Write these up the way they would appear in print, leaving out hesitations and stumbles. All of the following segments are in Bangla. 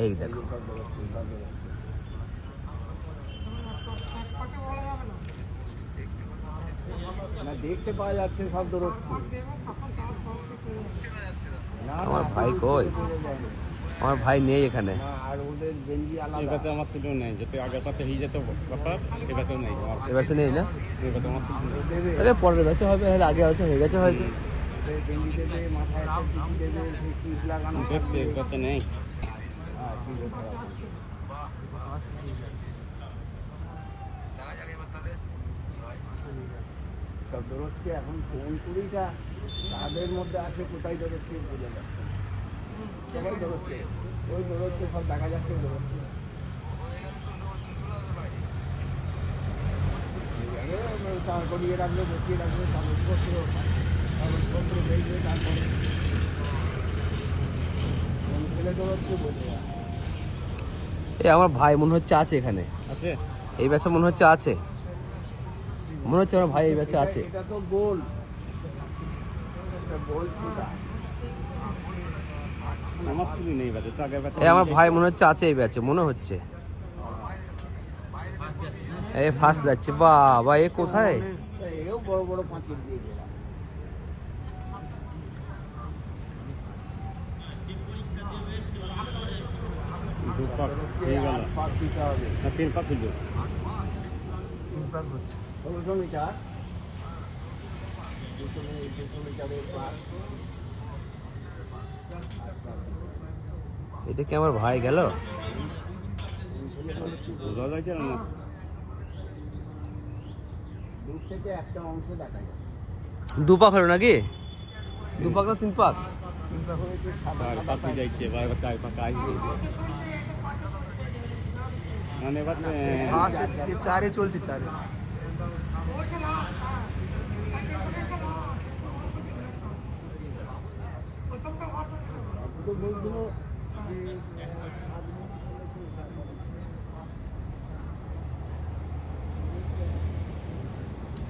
এই দেখো দেখতে পাওয়া যাচ্ছে সব দৌড়চ্ছে। আমার ভাই কই? আমার ভাই নেই এখানে। আর ওদের গেঞ্জি আলাদা। এবারে আমার ছিল নেই, যেতে আগের পাতে হয়ে যেত ব্যাপার, এবারে নেই। এবারে নেই না? এবারে আমার ছিল নেই। আরে পরের ব্যাচে হবে, এর আগে হয়তো হয়ে গেছে হয়তো। গেঞ্জি দেবে, মাথায় একটা টুপি দেবে, সেই টিপ লাগানো দেখছে, এবারে নেই। হ্যাঁ ঠিক আছে। সব দৌড়চ্ছে এখন। কোন কুড়িটা তাদের মধ্যে আছে, কোথায় দৌড়চ্ছে বোঝা যাচ্ছে। সবাই দৌড়চ্ছে, ওই দৌড়চ্ছে, সব দেখা যাচ্ছে দৌড়চ্ছে। তার করিয়ে রাখবে, বসিয়ে রাখবে, কাগজপত্র দেখবে, তারপরে কোন ছেলে দৌড়চ্ছে বোঝা যাচ্ছে। এই আমার ভাই মনে হচ্ছে আছে এখানে, আছে এই ব্যাচে মনে হচ্ছে আছে, মনে হচ্ছে আমার ভাই এই ব্যাচে আছে। এটা তো গোল, এটা গোল ছিল। আমার ছিল নেই বাজে তো আগে। এই আমার ভাই মনে হচ্ছে আছে এই ব্যাচে, মনে হচ্ছে। এই ফার্স্ট যাচ্ছে। বাবা এ কোথায়? এও বড় বড় পাঁচিল দিয়ে গেলাম। এটা কি আমার ভাই গেল? দূর থেকে একটা অংশ দেখা যাচ্ছে। দুপাক হলো নাকি? দুপাক না তিন পাক? তিন পাক হয়েছে, সাদা যাইছে মানে চারে চলছে, চারে।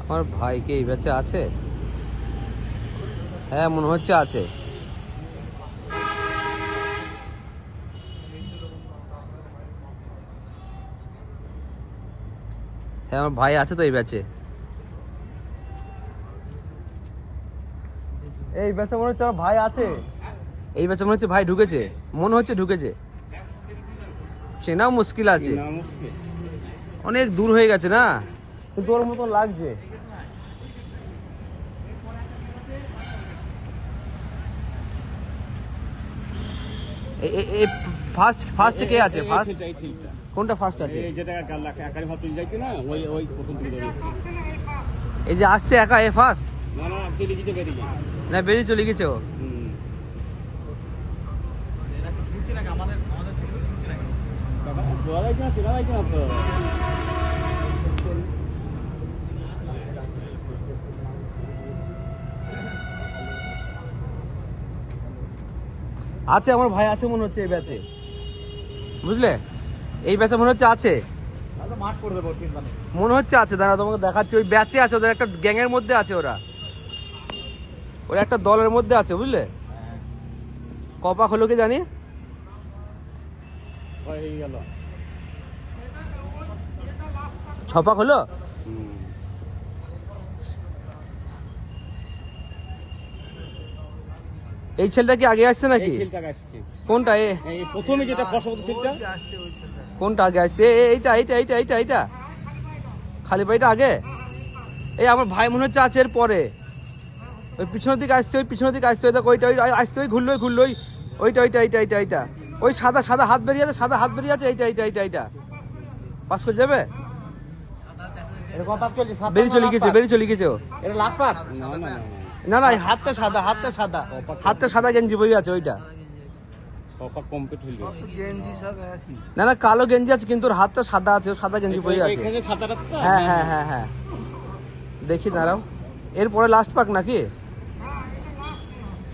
আমার ভাই কি এই ব্যাচে আছে? হ্যাঁ মনে হচ্ছে আছে। হ্যাঁ আমার ভাই আছে তো এই ব্যাচে। এই ব্যাচে মনে হচ্ছে আমার ভাই আছে। এই ব্যাচে মনে হচ্ছে ভাই ঢুকেছে, মনে হচ্ছে ঢুকেছে। চেনাও মুশকিল আছে, অনেক দূর হয়ে গেছে না, কিন্তু ওর মতো লাগছে। ফার্স্ট কে আছে? ফার্স্ট কোনটা ফার্স্ট আছে? এই যে আসছে একা, এ ফার্স্ট না বেরিয়ে চলে গেছে ও? আছে আমার ভাই আছে মনে হচ্ছে এই ব্যাচে, বুঝলে? এই ব্যাচে মনে হচ্ছে আছে, মনে হচ্ছে আছে। দাঁড়া তোমাকে দেখাচ্ছি, ওই ব্যাচে আছে, ওদের একটা গ্যাংয়ের মধ্যে আছে, ওরা একটা দলের মধ্যে আছে, বুঝলে? কপাক হলো কি জানি, ছপাক হলো। এই ছেলেটা কি আগে আসছে নাকি? কোনটা? প্রথমে যেটা কোনটা আগে আসছে? এইটা এইটা এইটা এইটা এইটা খালি পাইটা আগে। এই আমার ভাই মনে হচ্ছে আছে এর পরে, ওই পিছনের দিকে আসছে, ওই পিছনের দিকে আসছে, ওইটা ওই আসছে, ওই ঘুরলো ঘুরলো, ওইটা ওইটা এইটা এইটা এইটা ওই সাদা সাদা হাত বেরিয়ে আছে, সাদা হাত বেরিয়ে আছে, এইটা এইটা এইটা এইটা পাস করে যাবে। বেরিয়ে চলে গেছে, বেরিয়ে চলে গেছে ও। না না হাতটা সাদা, হাতটা সাদা, হাতটা সাদা গেঞ্জি পরে আছে ওইটা। না না কালো গেঞ্জি আছে, কিন্তু ওর হাতটা সাদা আছে, ও সাদা গেঞ্জি পরে আছে। হ্যাঁ হ্যাঁ হ্যাঁ হ্যাঁ দেখি দাঁড়াও, এরপরে লাস্ট পাক নাকি?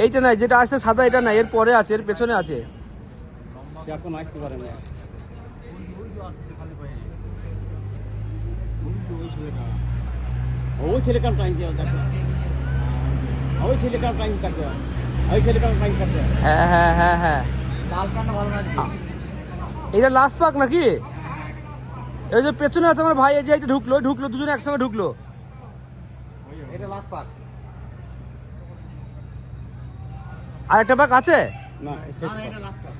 এইটা নাই, যেটা আছে সাদা এটা নাই, এর পরে আছে, এর পেছনে আছে। এখন আসতে পারে না। ওই ছেলে কাম টাইম দিয়ে দেখো, ওই ছেলে কাম টাইম থাকে, ওই ছেলে কাম টাইম থাকে। হ্যাঁ হ্যাঁ হ্যাঁ হ্যাঁ লাল প্যান্ট ভালো লাগছে। এটা লাস্ট পাক নাকি? এই যে পেছনে আছে আমার ভাই, এই যে এইটা ঢুকলো ঢুকলো, দুজনে একসঙ্গে ঢুকলো। এটা লাস্ট পাক আর একটা পাক আছে না, এটা লাস্ট পাক।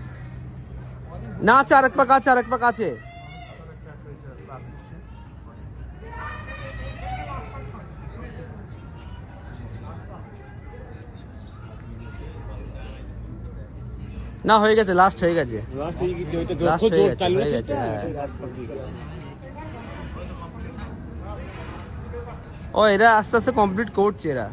না? আছে আরেক পাক আছে, আরেক পাক আছে। না হয়ে গেছে, লাস্ট হয়ে গেছে, লাস্ট হয়ে গেছে, ওইটা লাস্ট হয়ে গেছে, হয়ে গেছে, হ্যাঁ। ও এরা আস্তে আস্তে কমপ্লিট করছে এরা।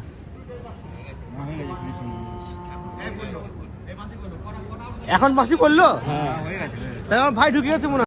এখন বাসি করলো, হ্যাঁ হয়ে গেছে। তাই আমার ভাই ঢুকে গেছে মনে হয়।